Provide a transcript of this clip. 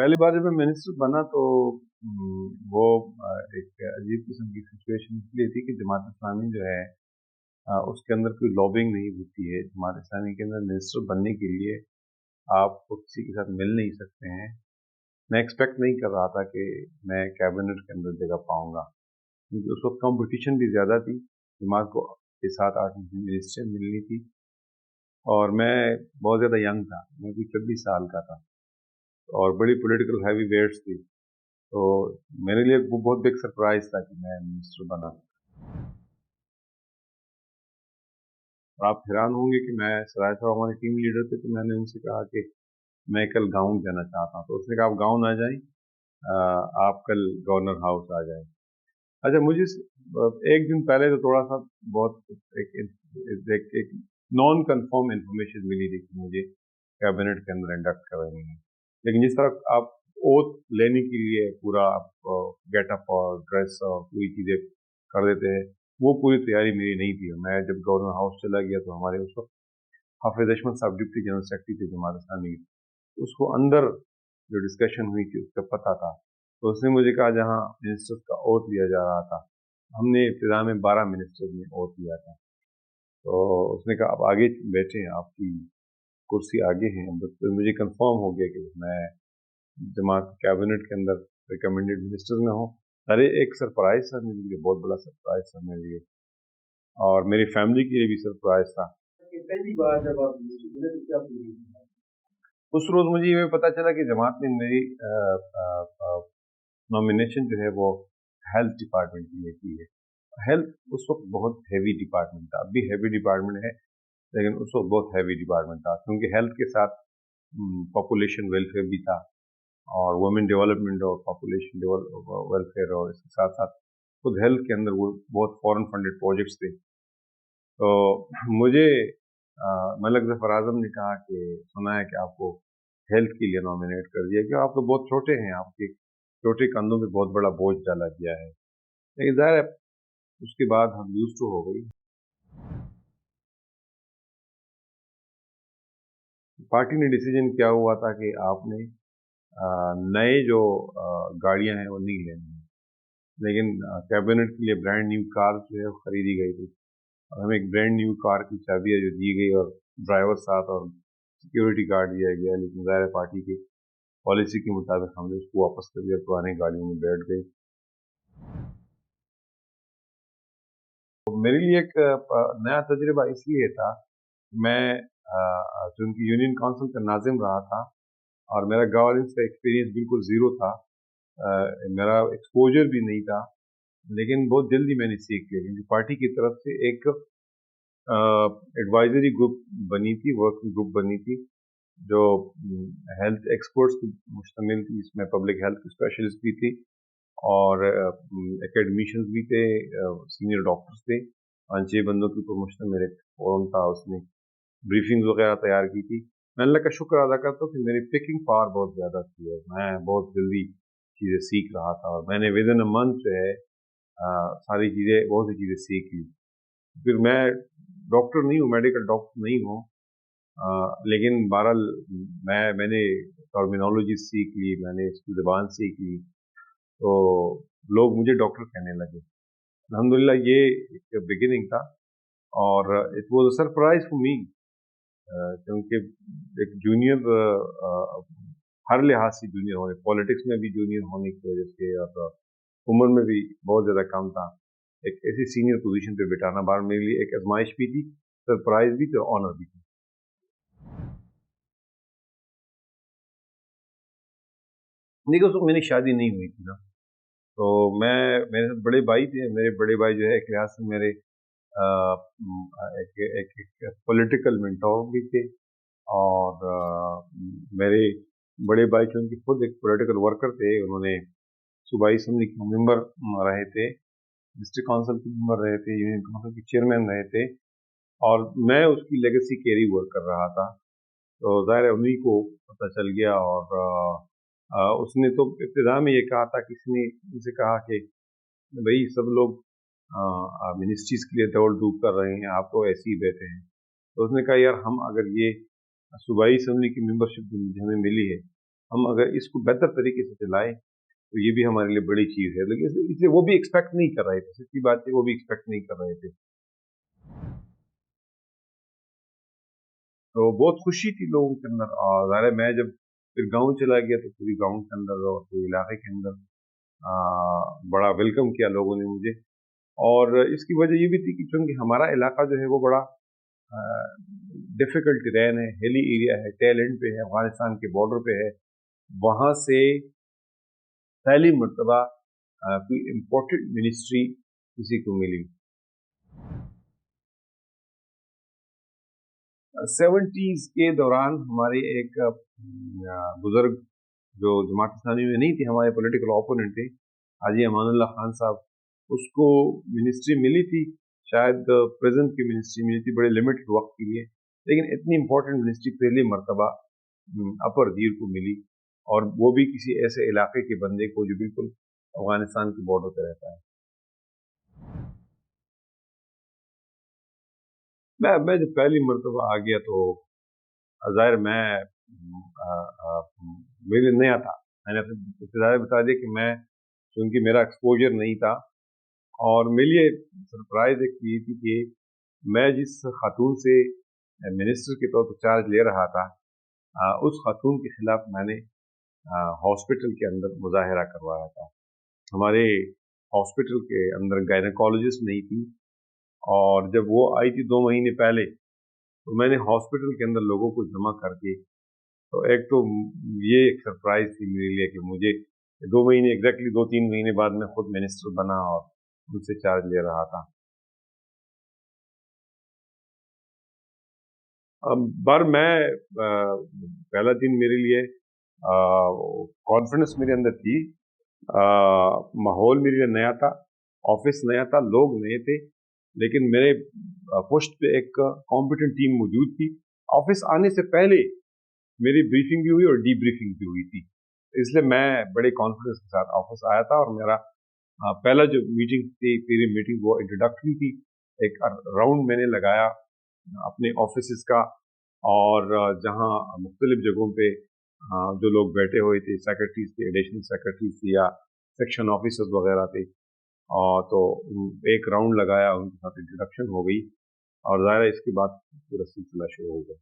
पहली बार जब मैं मिनिस्टर बना तो वो एक अजीब किस्म की सिचुएशन इसलिए थी कि जमात इस्लामी जो है उसके अंदर कोई लॉबिंग नहीं होती है। जमात इस्लामी के अंदर मिनिस्टर बनने के लिए आप किसी के साथ मिल नहीं सकते हैं। मैं एक्सपेक्ट नहीं कर रहा था कि मैं कैबिनेट के अंदर जगह पाऊंगा, क्योंकि उस वक्त कंपटीशन भी ज़्यादा थी। जमात को 7-8 मिनिस्टर मिलनी थी और मैं बहुत ज़्यादा यंग था, मैं भी 26 साल का था और बड़ी पॉलिटिकल हैवी वेट्स थी। तो मेरे लिए वो बहुत बिग सरप्राइज था कि मैं मिनिस्टर बना। और आप हैरान होंगे कि मैं सराय साहब हमारे टीम लीडर थे, तो मैंने उनसे कहा कि मैं कल गाँव जाना चाहता हूँ। तो उसने कहा आप गाँव ना जाएं, आप कल गवर्नर हाउस आ जाएं। अच्छा, मुझे एक दिन पहले तो थोड़ा सा बहुत एक नॉन कंफर्म इंफॉर्मेशन मिली थी कि मुझे कैबिनेट के अंदर इंडक्ट कर रहे हैं, लेकिन जिस तरह आप ओथ लेने के लिए पूरा गेटअप और ड्रेस और पूरी चीज़ें कर देते हैं, वो पूरी तैयारी मेरी नहीं थी। मैं जब गवर्नर हाउस चला गया तो हमारे उस वक्त हाफिज अहमद साहब डिप्टी जनरल सेक्रेटरी थे जमात इस्लामी, उसको अंदर जो डिस्कशन हुई थी उसका पता था। तो उसने मुझे कहा जहाँ मिनिस्टर्स का ओथ लिया जा रहा था, हमने इब्तिदा में 12 मिनिस्टर्स ने ओथ लिया था, तो उसने कहा आप आगे बैठे हैं, आपकी कुर्सी आगे है। बस तो मुझे कंफर्म हो गया कि मैं जमात कैबिनेट के अंदर रिकमेंडेड मिनिस्टर्स में हूँ। अरे एक सरप्राइज था मेरे लिए, बहुत बड़ा सरप्राइज था मेरे लिए और मेरी फैमिली के लिए भी सरप्राइज था। पहली बार जब आप मिनिस्टर बने तो क्या फीलिंग थी? उस रोज मुझे ये पता चला कि जमात ने मेरी नॉमिनेशन जो है वो हेल्थ डिपार्टमेंट के लिए की है। हेल्थ उस वक्त बहुत हैवी डिपार्टमेंट था, अब भी हैवी डिपार्टमेंट है, लेकिन उस वक्त बहुत हैवी डिपार्टमेंट था, क्योंकि हेल्थ के साथ पॉपुलेशन वेलफेयर भी था और वुमेन डेवलपमेंट और पॉपुलेशन वेलफेयर, और इसके साथ साथ खुद हेल्थ के अंदर वो बहुत फॉरेन फंडेड प्रोजेक्ट्स थे। तो मुझे मलक जफर आजम ने कहा कि सुना है कि आपको हेल्थ के लिए नॉमिनेट कर दिया कि आप तो बहुत छोटे हैं, आपके छोटे कंधों पे बहुत बड़ा बोझ डाला गया है। लेकिन ज़ाहिर है उसके बाद हम यूज टू हो गई। पार्टी ने डिसीजन किया हुआ था कि आपने नए जो गाड़ियां हैं वो नहीं लेनी है, लेकिन कैबिनेट के लिए ब्रांड न्यू कार जो है वो खरीदी गई थी और हमें एक ब्रांड न्यू कार की चाबियां जो दी गई और ड्राइवर साथ और सिक्योरिटी गार्ड दिया गया, लेकिन ज़ाहिर पार्टी की पॉलिसी के मुताबिक हमने उसको वापस कर दिया, पुरानी गाड़ियों में बैठ गए। तो मेरे लिए एक नया तजुर्बा इसलिए था, मैं चूंकि यूनियन काउंसिल का नाजिम रहा था और मेरा गवर्नेंस का एक्सपीरियंस बिल्कुल ज़ीरो था, मेरा एक्सपोजर भी नहीं था, लेकिन बहुत जल्दी मैंने सीख लिया क्योंकि पार्टी की तरफ से एक एडवाइजरी ग्रुप बनी थी, वर्किंग ग्रुप बनी थी जो हेल्थ एक्सपर्ट्स की मुश्तमिल थी। इसमें पब्लिक हेल्थ स्पेशलिस्ट भी थी और एकेडमिशियंस भी थे, सीनियर डॉक्टर्स थे। 5-6 बंदों की तो मुश्तमिल एक फोरम था, उसने ब्रीफिंग्स वगैरह तैयार की थी। मैं अल्लाह का शुक्र अदा करता हूँ कि मेरी पिकिंग पावर बहुत ज़्यादा थी और मैं बहुत जल्दी चीज़ें सीख रहा था और मैंने विद इन अ मंथ जो है सारी चीज़ें, बहुत सी चीज़ें सीख ली। फिर मैं डॉक्टर नहीं हूँ, मेडिकल डॉक्टर नहीं हूँ, लेकिन बहरहाल मैंने टर्मिनोलॉजी सीख ली, मैंने इसकी ज़बान सीख ली, तो लोग मुझे डॉक्टर कहने लगे। अल्हम्दुलिल्लाह ये एक बिगिनिंग था और it was a surprise for me, क्योंकि एक जूनियर, हर लिहाज से जूनियर होने, पॉलिटिक्स में भी जूनियर होने की वजह से और उम्र में भी बहुत ज़्यादा कम था, एक ऐसी सीनियर पोजीशन पे बिठाना बार मेरे लिए एक आजमाइश भी थी, सरप्राइज भी थी, ऑनर भी थी। देखिए उस वक्त मेरी शादी नहीं हुई थी ना, तो मैं, मेरे साथ बड़े भाई थे, मेरे बड़े भाई जो है एक लिहाज से मेरे अ, एक पॉलिटिकल मेंटोर भी थे और मेरे बड़े भाई चूंकि खुद एक पॉलिटिकल वर्कर थे, उन्होंने सूबाई असम्बली के मेंबर रहे थे, डिस्ट्रिक्ट काउंसिल के मेंबर रहे थे, यूनियन काउंसिल के चेयरमैन रहे थे और मैं उसकी लेगेसी कैरी वर्क कर रहा था। तो ज़ाहिर है उन्हीं को पता चल गया और उसने तो इब्तिदा में ये कहा था, किसी ने उनसे कहा कि भाई सब लोग मिनिस्ट्रीज के लिए दौड़ धूप कर रहे हैं, आप तो ऐसे ही बैठे हैं। तो उसने कहा यार हम अगर ये सूबाई असम्बली की मेंबरशिप हमें मिली है हम अगर इसको बेहतर तरीके से चलाएं तो ये भी हमारे लिए बड़ी चीज़ है। लेकिन इसलिए वो भी एक्सपेक्ट नहीं कर रहे थे, सच्ची बात है, वो भी एक्सपेक्ट नहीं कर रहे थे। तो बहुत खुशी थी लोगों के अंदर, और ज़ाहिर है मैं जब फिर गाँव चला गया तो पूरी गाँव के अंदर और पूरे इलाके के अंदर बड़ा वेलकम किया लोगों ने मुझे। और इसकी वजह ये भी थी कि चूँकि हमारा इलाका जो है वो बड़ा डिफ़िकल्ट टेरेन है, हिली एरिया है, टेल एंड पे है, अफ़गानिस्तान के बॉर्डर पे है। वहाँ से पहली मर्तबा कोई इम्पोर्टेंट मिनिस्ट्री किसी को मिली। 70s के दौरान हमारे एक बुजुर्ग जो जमात इस्लामी में नहीं थे, हमारे पॉलिटिकल ओपोनेंट थे, हाजी अमानुल्लाह खान साहब, उसको मिनिस्ट्री मिली थी, शायद प्रेजेंट की मिनिस्ट्री मिली थी बड़े लिमिटेड वक्त के लिए, लेकिन इतनी इम्पोर्टेंट मिनिस्ट्री पहली मर्तबा अपर दीर को मिली, और वो भी किसी ऐसे इलाके के बंदे को जो बिल्कुल अफगानिस्तान के बॉर्डर पर रहता है। मैं जब पहली मर्तबा आ गया तो ज़ाहिर मैं मेरे लिए नया था। मैंने अपने रिश्तेदार बता दिया कि मैं, क्योंकि मेरा एक्सपोजर नहीं था, और मेरे लिए सरप्राइज एक ये थी कि मैं जिस खातून से मिनिस्टर के तौर पर चार्ज ले रहा था, उस खातून के खिलाफ मैंने हॉस्पिटल के अंदर मुजाहरा करवाया था। हमारे हॉस्पिटल के अंदर गायनेकोलॉजिस्ट नहीं थी, और जब वो आई थी 2 महीने पहले, तो मैंने हॉस्पिटल के अंदर लोगों को जमा करके, तो एक तो ये एक सरप्राइज थी मेरे लिए कि मुझे 2 महीने एग्जैक्टली 2-3 महीने बाद मैं खुद मिनिस्टर बना और उनसे चार्ज ले रहा था। अब पर मैं पहला दिन मेरे लिए कॉन्फिडेंस मेरे अंदर थी, माहौल मेरे लिए नया था, ऑफिस नया था, लोग नए थे, लेकिन मेरे पोस्ट पे एक कॉम्पिटेंट टीम मौजूद थी। ऑफिस आने से पहले मेरी ब्रीफिंग भी हुई और डीब्रीफिंग भी हुई थी, इसलिए मैं बड़े कॉन्फिडेंस के साथ ऑफिस आया था। और मेरा पहला जो मीटिंग थी, पहली मीटिंग, वो इंट्रोडक्टरी थी। एक राउंड मैंने लगाया अपने ऑफिस का, और जहाँ मुख्तलिफ जगहों पे जो लोग बैठे हुए थे, सेक्रेटरीज थे, एडिशनल सिक्योरिटीज थे, या सेक्शन ऑफिसर्स वगैरह थे, और तो एक राउंड लगाया, उनके साथ इंट्रोडक्शन हो गई, और ज़ाहिर है इसके बाद पूरा सिलसिला शुरू हो गया।